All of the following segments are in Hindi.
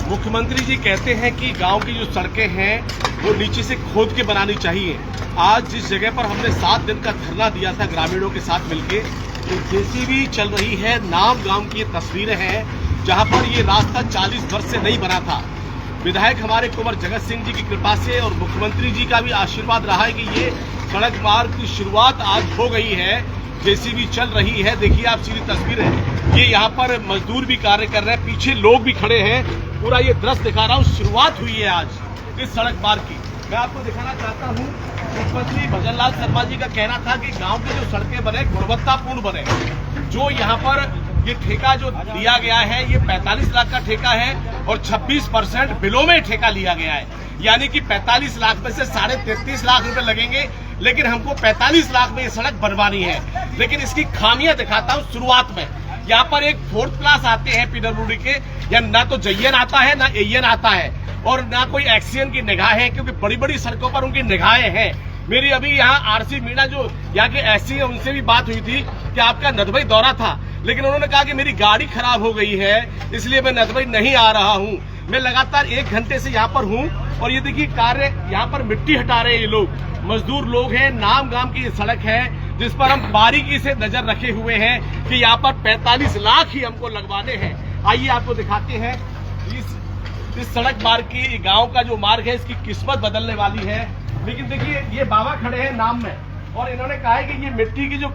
मुख्यमंत्री जी कहते हैं कि गांव की जो सड़कें हैं वो नीचे से खोद के बनानी चाहिए। आज जिस जगह पर हमने 7 दिन का धरना दिया था ग्रामीणों के साथ मिलके, तो जेसीबी चल रही है। नाम गांव की तस्वीरें हैं जहां पर ये रास्ता 40 वर्ष से नहीं बना था। विधायक हमारे कुंवर जगत सिंह जी की कृपा से और मुख्यमंत्री जी का भी आशीर्वाद रहा है कि ये सड़क मार्ग की शुरुआत आज हो गई है। जेसीबी चल रही है, देखिए आप सीधी तस्वीर है। ये यहाँ पर मजदूर भी कार्य कर रहे हैं, पीछे लोग भी खड़े हैं। पूरा ये दृश्य दिखा रहा हूँ। शुरुआत हुई है आज इस सड़क मार्ग की। मैं आपको दिखाना चाहता हूँ, मुख्यमंत्री भजनलाल शर्मा जी का कहना था कि गांव की जो सड़कें बने गुणवत्तापूर्ण बने। जो यहाँ पर ये ठेका जो दिया गया है ये 45 लाख का ठेका है और 26% बिलों में ठेका लिया गया है। यानी कि 45 लाख में से 33.5 लाख रुपए लगेंगे, लेकिन हमको 45 लाख में ये सड़क बनवानी है। लेकिन इसकी खामियां दिखाता हूँ। शुरुआत में यहाँ पर एक 4th क्लास आते हैं पीडब्ल्यूडी के, या ना तो जयन आता है ना एयन आता है और ना कोई एक्सीएन की निगाहें है, क्योंकि बड़ी बड़ी सड़कों पर उनकी निगाहें हैं। मेरी अभी यहाँ आरसी मीणा जो यहाँ के एससी है उनसे भी बात हुई थी कि आपका नदबई दौरा था, लेकिन उन्होंने कहा कि मेरी गाड़ी खराब हो गई है इसलिए मैं नदबई नहीं आ रहा हूँ। मैं लगातार 1 घंटे से यहाँ पर हूँ और ये देखिए कार्य यहाँ पर मिट्टी हटा रहे हैं ये लोग, मजदूर लोग हैं। नाम गांव की ये सड़क है जिस पर हम बारीकी से नजर रखे हुए हैं कि यहाँ पर 45 लाख ही हमको लगवाने हैं। आइए आपको दिखाते हैं इस सड़क मार्ग की, गांव का जो मार्ग है इसकी किस्मत बदलने वाली है। लेकिन देखिए ये बाबा खड़े हैं नाम में और इन्होंने कहा है कि ये मिट्टी की जो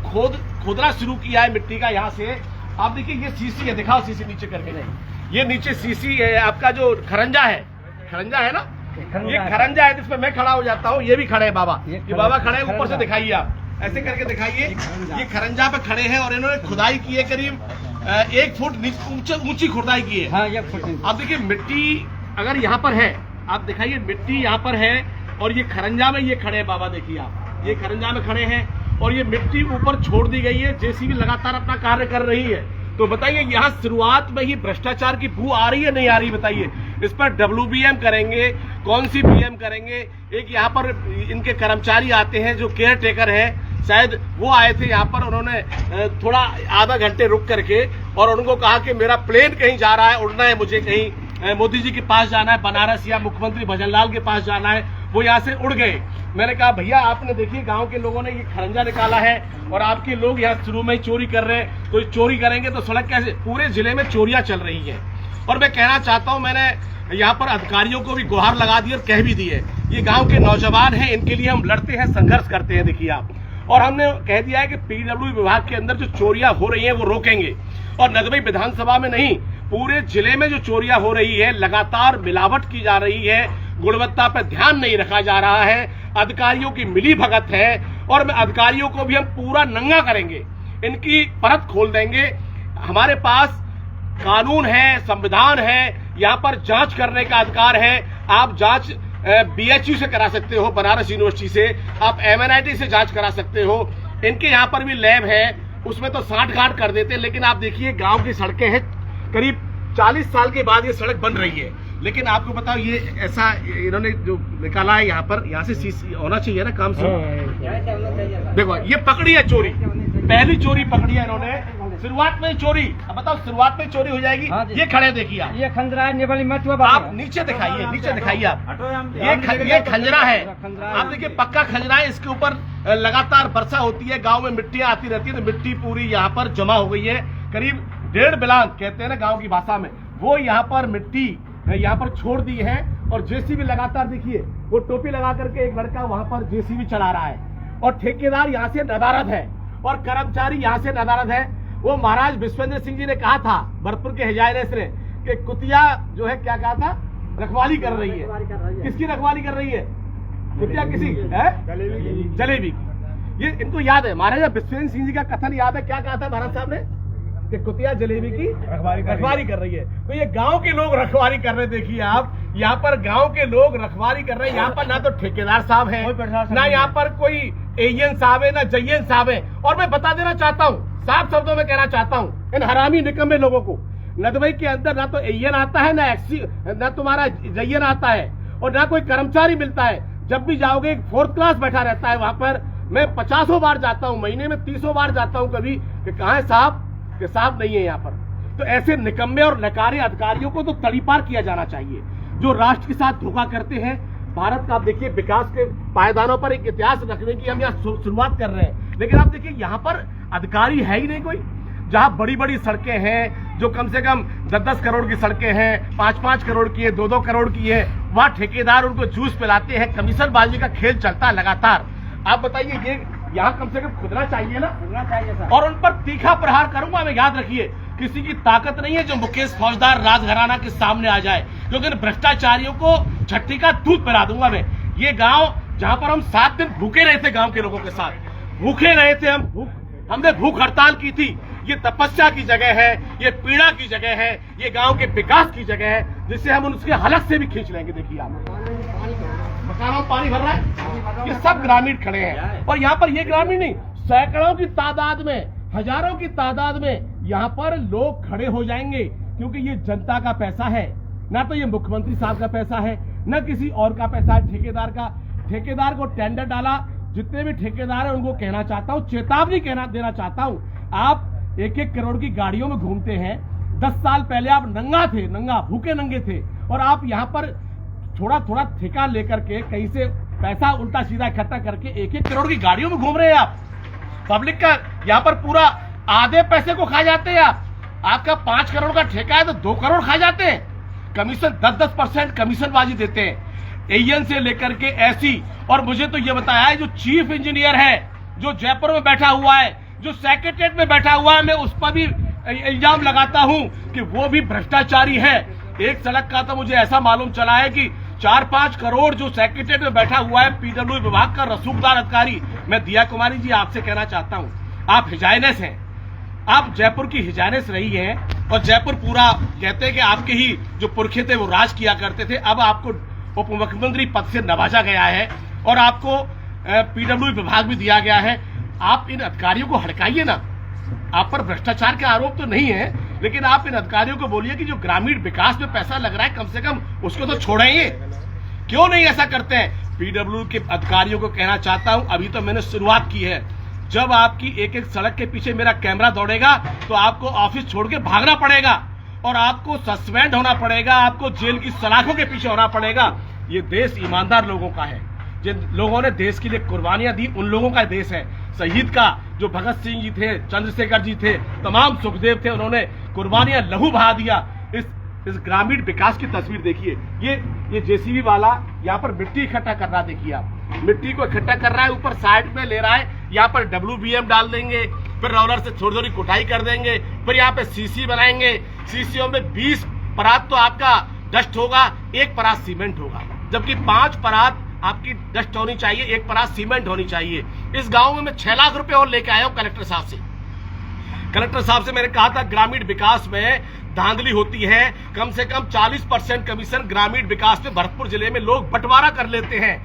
खोदना शुरू किया है मिट्टी का, यहाँ से आप देखिए ये सीसी है, दिखाओ सीसी नीचे करके। नहीं, ये नीचे सीसी है आपका जो खरंजा है ना, ये खरंजा है जिसपे मैं खड़ा हो जाता हूँ। ये भी खड़े हैं बाबा, ये बाबा खड़े हैं। ऊपर से दिखाइए आप, ऐसे करके दिखाइए। ये खरंजा पे खड़े हैं और इन्होंने खुदाई की है, करीब 1 फुट ऊंची खुदाई की है। हाँ, आप देखिए मिट्टी अगर यहाँ पर है, आप दिखाइए मिट्टी यहाँ पर है और ये खरंजा में ये खड़े हैं बाबा। देखिए आप, ये खरंजा में खड़े हैं और ये मिट्टी ऊपर छोड़ दी गई है। जेसीबी लगातार अपना कार्य कर रही है। तो बताइए यहाँ शुरुआत में ही भ्रष्टाचार की बू आ रही है नहीं आ रही? बताइए। इस पर WBM करेंगे, कौन सी BM करेंगे? एक यहाँ पर इनके कर्मचारी आते हैं जो केयर टेकर है, शायद वो आए थे यहाँ पर। उन्होंने थोड़ा आधा घंटे रुक करके और उनको कहा कि मेरा प्लेन कहीं जा रहा है, उड़ना है, मुझे कहीं मोदी जी के पास जाना है, बनारस, या मुख्यमंत्री भजनलाल के पास जाना है। वो यहाँ से उड़ गए। मैंने कहा भैया आपने देखिए गांव के लोगों ने ये खरंजा निकाला है और आपके लोग यहाँ शुरू में ही चोरी कर रहे हैं, तो चोरी करेंगे तो सड़क कैसे? पूरे जिले में चोरियां चल रही है। और मैं कहना चाहता हूँ, मैंने यहाँ पर अधिकारियों को भी गुहार लगा दी और कह भी दी है, ये गाँव के नौजवान हैं, इनके लिए हम लड़ते हैं, संघर्ष करते हैं। देखिए आप, और हमने कह दिया है कि PWD विभाग के अंदर जो चोरियां हो रही हैं वो रोकेंगे। और नदबई विधानसभा में नहीं, पूरे जिले में जो चोरियां हो रही है, लगातार मिलावट की जा रही है, गुणवत्ता पर ध्यान नहीं रखा जा रहा है, अधिकारियों की मिली भगत है। और अधिकारियों को भी हम पूरा नंगा करेंगे, इनकी परत खोल देंगे। हमारे पास कानून है, संविधान है, यहाँ पर जांच करने का अधिकार है। आप जांच BHU से करा सकते हो, बनारस यूनिवर्सिटी से, आप MNIT से जांच करा सकते हो। इनके यहाँ पर भी लैब है, उसमें तो 60-गांठ कर देते हैं। लेकिन आप देखिए गांव की सड़कें हैं, करीब 40 साल के बाद ये सड़क बन रही है। लेकिन आपको बताओ ये ऐसा इन्होंने जो निकाला है यहाँ पर, यहाँ से सीसी होना चाहिए ना काम से। देखो ये पकड़ी है चोरी, पहली चोरी पकड़ी है इन्होंने शुरुआत में चोरी। अब बताओ शुरुआत में चोरी हो जाएगी। ये खड़े देखिए आप, ये खंजरा है, आप नीचे दिखाइए, नीचे दिखाइए आप। ये खंजरा है, आप देखिए पक्का खंजरा है। इसके ऊपर लगातार वर्षा होती है, गाँव में मिट्टियां आती रहती है, तो मिट्टी पूरी यहाँ पर जमा हो गई है। करीब 1.5 बिलान कहते हैं ना गाँव की भाषा में, वो यहाँ पर मिट्टी यहाँ पर छोड़ दी है। और जेसीबी लगातार देखिए, वो टोपी लगा करके एक लड़का वहां पर जेसीबी चला रहा है और ठेकेदार यहाँ से नदारद है और कर्मचारी यहाँ से नदारद है। वो महाराज विश्वेंद्र सिंह जी ने कहा था भरतपुर के हिजायरेस ने कि कुतिया जो है क्या कहा था, रखवाली कर रही है। किसकी रखवाली कर रही है? कुतिया किसी है, जलेबी की। ये इनको याद है, महाराजा विश्वेंद्र सिंह जी का कथन याद है। क्या कहा था महाराज साहब ने कि कुतिया जलेबी की रखवाली कर रही है। तो ये गांव के लोग रखवाली कर रहे हैं। देखिए आप, यहाँ पर गांव के लोग रखवाली कर रहे हैं। यहाँ पर ना तो ठेकेदार साहब है, ना यहाँ पर कोई एएन साहब है, ना जयन साहब है। और मैं बता देना चाहता हूँ, साफ शब्दों में कहना चाहता हूँ इन हरामी निकम्मे लोगों को, नदबई के अंदर ना तो एएन आता है, ना तुम्हारा जयन आता है, और ना कोई कर्मचारी मिलता है। जब भी जाओगे एक 4th क्लास बैठा रहता है वहां पर। मैं 50 बार जाता हूँ, महीने में 30 बार जाता हूँ कभी, कि कहाँ है साहब, कि साहब नहीं है यहाँ पर। तो ऐसे निकम्मे और नकारे अधिकारियों को तो तड़ीपार किया जाना चाहिए जो राष्ट्र के साथ धोखा करते हैं। भारत का आप देखिए विकास के पायदानों पर एक इतिहास रखने की हम यहाँ शुरुआत कर रहे हैं, लेकिन आप देखिए यहाँ पर अधिकारी है ही नहीं कोई। जहाँ बड़ी बड़ी सड़कें हैं जो कम से कम 10-10 करोड़ की सड़कें हैं, 5-5 करोड़ की है, 2-2 करोड़ की है, वहाँ ठेकेदार उनको जूस पिलाते हैं, कमीशनबाजी का खेल चलता है लगातार। आप बताइए ये यहाँ कम से कम खुदना चाहिए ना, खुदना चाहिए सर। और उन पर तीखा प्रहार करूंगा मैं, याद रखिए किसी की ताकत नहीं है जो मुकेश फौजदार राजघराना के सामने आ जाए, क्योंकि भ्रष्टाचारियों को छट्टी का दूध पिला दूंगा मैं। ये गांव जहां पर हम 7 दिन भूखे रहे थे, गांव के लोगों के साथ भूखे रहे थे, हमने भूख हड़ताल की थी। ये तपस्या की जगह है, ये पीड़ा की जगह है, ये गांव के विकास की जगह है, जिससे हम उसके हलक से भी खींच लेंगे। देखिए आप मकानों में पानी भर रहा है, ये सब ग्रामीण खड़े हैं। और यहाँ पर ये ग्रामीण नहीं, सैकड़ों की तादाद में, हजारों की तादाद में यहाँ पर लोग खड़े हो जाएंगे, क्योंकि ये जनता का पैसा है, ना तो ये मुख्यमंत्री साहब का पैसा है, न किसी और का पैसा है, ठेकेदार का। ठेकेदार को टेंडर डाला, जितने भी ठेकेदार हैं उनको कहना चाहता हूँ, चेतावनी देना चाहता हूँ। आप 1-1 करोड़ की गाड़ियों में घूमते हैं। 10 साल पहले आप नंगा थे, भूखे नंगे थे, और आप यहाँ पर थोड़ा थोड़ा ठेका लेकर के कहीं से पैसा उल्टा सीधा इकट्ठा करके 1-1 करोड़ की गाड़ियों में घूम रहे हैं आप। पब्लिक का यहाँ पर पूरा आधे पैसे को खा जाते हैं आप। आपका 5 करोड़ का ठेका है तो 2 करोड़ खा जाते हैं। कमीशन 10-10% कमीशनबाजी देते हैं, एएन से लेकर के ऐसी। और मुझे तो ये बताया है जो चीफ इंजीनियर है, जो जयपुर में बैठा हुआ है, जो सेक्रेटरीट में बैठा हुआ है, मैं उस पर भी इल्जाम लगाता हूं कि वो भी भ्रष्टाचारी है। एक सड़क का तो मुझे ऐसा मालूम चला है कि 4-5 करोड़ जो सेक्रेटरीट में बैठा हुआ है पीडब्ल्यू विभाग का रसूखदार अधिकारी। मैं दिया कुमारी जी आपसे कहना चाहता हूं, आप हिजाइनेस हैं, आप जयपुर की हिजाइनेस रही हैं, और जयपुर पूरा कहते हैं कि आपके ही जो पुरखे थे वो राज किया करते थे। अब आपको उप मुख्यमंत्री पद से नवाजा गया है और आपको पीडब्ल्यू विभाग भी दिया गया है। आप इन अधिकारियों को हड़काइए ना। आप पर भ्रष्टाचार का आरोप तो नहीं है, लेकिन आप इन अधिकारियों को बोलिए कि जो ग्रामीण विकास में पैसा लग रहा है कम से कम उसको तो छोड़ेंगे। क्यों नहीं ऐसा करते हैं? पीडब्ल्यू के अधिकारियों को कहना चाहता हूं, अभी तो मैंने शुरुआत की है। जब आपकी एक सड़क के पीछे मेरा कैमरा दौड़ेगा तो आपको ऑफिस छोड़ के भागना पड़ेगा और आपको सस्पेंड होना पड़ेगा, आपको जेल की सलाखों के पीछे होना पड़ेगा। ये देश ईमानदार लोगों का है, जिन लोगों ने देश के लिए कुर्बानियां दी उन लोगों का देश है। शहीद का जो भगत सिंह जी थे, चंद्रशेखर जी थे, तमाम सुखदेव थे, उन्होंने कुर्बानियां लहू बहा दिया। इस ग्रामीण विकास की तस्वीर देखिए। ये जेसीबी वाला यहाँ पर मिट्टी इकट्ठा कर रहा है, देखिए आप मिट्टी को इकट्ठा कर रहा है, ऊपर साइड में ले रहा है, यहाँ पर WBM डाल देंगे, फिर रोलर से थोड़ी थोड़ी कुटाई कर देंगे, फिर यहाँ पे सीसी बनाएंगे। सीसीओ में 20 परात तो आपका डस्ट होगा, 1 परात सीमेंट होगा, जबकि 5 परात आपकी डस्ट होनी चाहिए, 1 परात सीमेंट होनी चाहिए। इस गांव में मैं 6 लाख रुपए और लेके आया हूं कलेक्टर साहब से। कलेक्टर साहब से मैंने कहा था ग्रामीण विकास में धांधली होती है, कम से कम 40% कमीशन ग्रामीण विकास में भरतपुर जिले में लोग बंटवारा कर लेते हैं।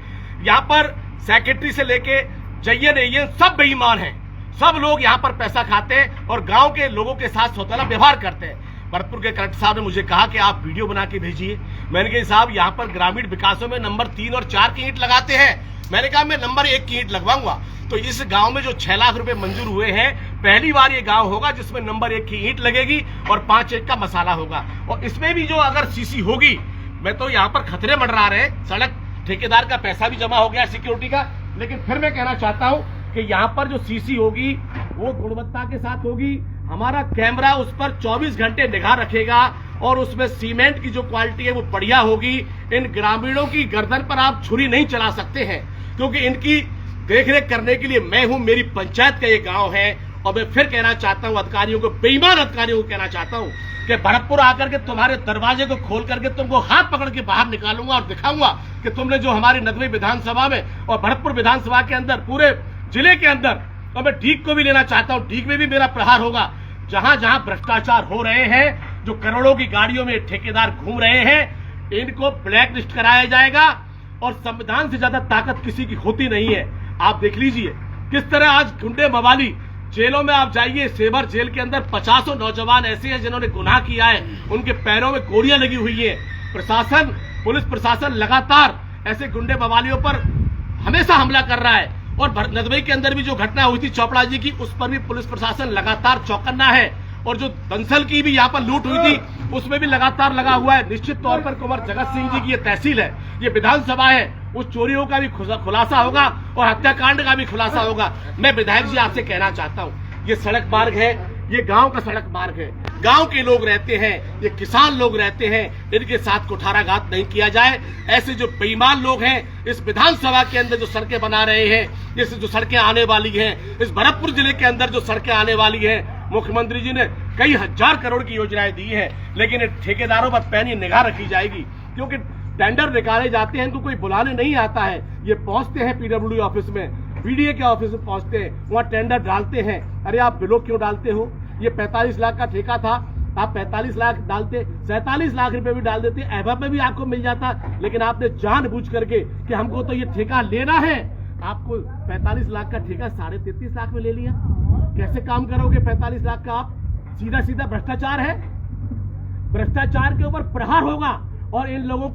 यहाँ पर सेक्रेटरी से लेके जयन सब बेईमान हैं, सब लोग यहाँ पर पैसा खाते हैं और गांव के लोगों के साथ सौतेला व्यवहार करते हैं। भरतपुर के कलेक्टर साहब ने मुझे कहा कि आप वीडियो बना के भेजिए। मैंने कहा साहब यहाँ पर ग्रामीण विकासों में नंबर 3 और 4 की ईंट लगाते हैं। मैंने कहा मैं नंबर 1 की ईंट लगवाऊंगा। तो इस गांव में जो 6 लाख रुपए मंजूर हुए हैं, पहली बार ये गांव होगा जिसमें नंबर 1 की ईंट लगेगी और 5-1 का मसाला होगा। और इसमें भी जो अगर सीसी होगी, मैं तो यहाँ पर खतरे मंडरा रहे, सड़क ठेकेदार का पैसा भी जमा हो गया सिक्योरिटी का, लेकिन फिर मैं कहना चाहता हूँ कि यहाँ पर जो सीसी होगी वो गुणवत्ता के साथ होगी। हमारा कैमरा उस पर 24 घंटे निगाह रखेगा और उसमें सीमेंट की जो क्वालिटी है वो बढ़िया होगी। इन ग्रामीणों की गर्दन पर आप छुरी नहीं चला सकते हैं, क्योंकि इनकी देखरेख करने के लिए मैं हूं, मेरी पंचायत का ये गांव है। और मैं फिर कहना चाहता हूं अधिकारियों को, बेईमान अधिकारियों को कहना चाहता हूं कि भरतपुर आकर के तुम्हारे दरवाजे को खोल करके तुमको हाथ पकड़ के बाहर निकालूंगा और दिखाऊंगा कि तुमने जो हमारी नदवी विधानसभा में और भरतपुर विधानसभा के अंदर, पूरे जिले के अंदर, और मैं ढीक को भी लेना चाहता हूं, ढीक में भी मेरा प्रहार होगा। जहां जहां भ्रष्टाचार हो रहे हैं, जो करोड़ों की गाड़ियों में ठेकेदार घूम रहे हैं, इनको ब्लैक लिस्ट कराया जाएगा। और संविधान से ज्यादा ताकत किसी की होती नहीं है। आप देख लीजिए किस तरह आज गुंडे मवाली जेलों में आप जाइए, सेवर जेल के अंदर 50 नौजवान ऐसे हैं जिन्होंने गुनाह किया है, उनके पैरों में गोलियां लगी हुई है। प्रशासन, पुलिस प्रशासन लगातार ऐसे गुंडे मवालियों पर हमेशा हमला कर रहा है। और नदबई के अंदर भी जो घटना हुई थी चोपड़ा जी की, उस पर भी पुलिस प्रशासन लगातार चौकन्ना है और जो दंसल की भी यहाँ पर लूट हुई थी उसमें भी लगातार लगा हुआ है। निश्चित तौर पर कुंवर जगत सिंह जी की ये तहसील है, ये विधानसभा है, उस चोरियों का भी खुलासा होगा और हत्याकांड का भी खुलासा होगा। मैं विधायक जी आपसे कहना चाहता हूँ, ये सड़क मार्ग है, ये गांव का सड़क मार्ग है, गांव के लोग रहते हैं, ये किसान लोग रहते हैं, इनके साथ कुठाराघात नहीं किया जाए। ऐसे जो बेईमान लोग हैं इस विधानसभा के अंदर जो सड़कें बना रहे हैं, जैसे जो सड़कें आने वाली हैं, इस भरतपुर जिले के अंदर जो सड़कें आने वाली हैं, मुख्यमंत्री जी ने कई हजार करोड़ की योजनाएं दी है, लेकिन ठेकेदारों पर पैनी निगाह रखी जाएगी, क्योंकि टेंडर निकाले जाते हैं तो कोई बुलाने नहीं आता है। ये पहुंचते हैं पीडब्ल्यूडी ऑफिस में, बीडीए के ऑफिस में पहुंचते हैं, वहां टेंडर डालते हैं। अरे आप बिलो क्यों डालते हो? ये 45 लाख का ठेका था, आप 45 लाख डालते, 47 लाख रुपए भी डाल देते, एवब में भी आपको मिल जाता। लेकिन आपने जानबूझ करके कि हमको तो ये ठेका लेना है, आपको 45 लाख का ठेका 33.5 लाख में ले लिया। कैसे काम करोगे 45 लाख का? आप सीधा सीधा भ्रष्टाचार है। भ्रष्टाचार के ऊपर प्रहार होगा और इन लोगों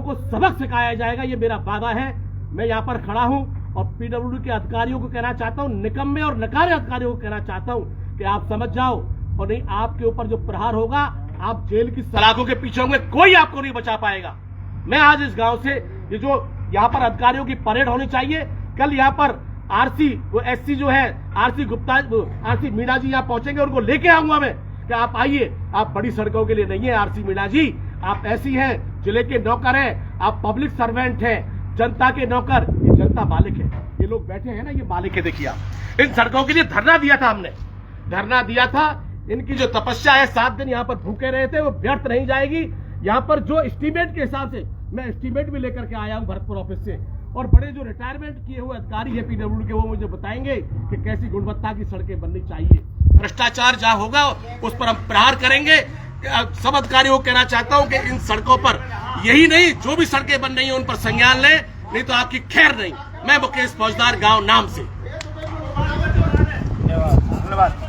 को सबक सिखाया जाएगा, ये मेरा वादा है। मैं यहाँ पर खड़ा हूँ और पीडब्ल्यूडी के अधिकारियों को कहना चाहता हूँ, निकम्मे और नकारे अधिकारियों को कहना चाहता हूँ कि आप समझ जाओ, और नहीं आपके ऊपर जो प्रहार होगा, आप जेल की सलाखों के पीछे होंगे, कोई आपको नहीं बचा पाएगा। मैं आज इस गांव से, ये जो यहाँ पर अधिकारियों की परेड होनी चाहिए, कल यहाँ पर आरसी वो एससी जो है आरसी गुप्ता, आरसी मीणा जी यहाँ पहुंचेंगे, उनको लेके आऊंगा मैं कि आप आइए, आप बड़ी सड़कों के लिए नहीं है आरसी मीणा जी, आप ऐसी हैं, जिले के नौकर हैं, आप पब्लिक सर्वेंट हैं, जनता के नौकर, ये जनता मालिक है। ये लोग बैठे हैं ना, ये मालिक है। देखिए आप, इन सड़कों के लिए धरना दिया था हमने, धरना दिया था। इनकी जो तपस्या है, 7 दिन यहाँ पर भूखे रहे थे, वो व्यर्थ नहीं जाएगी। यहाँ पर जो एस्टीमेट के हिसाब से, मैं एस्टीमेट भी लेकर के आया हूँ भरतपुर ऑफिस से, और बड़े जो रिटायरमेंट किए हुए अधिकारी है पीडब्ल्यूडी के, वो मुझे बताएंगे कि कैसी गुणवत्ता की सड़कें बननी चाहिए। भ्रष्टाचार जहाँ होगा उस पर हम प्रहार करेंगे। सब अधिकारियों को कहना चाहता हूँ कि इन सड़कों पर, यही नहीं, जो भी सड़कें बन रही हैं उन पर संज्ञान लें, नहीं तो आपकी खैर नहीं। मैं मुकेश फौजदार, गांव नाम से। धन्यवाद।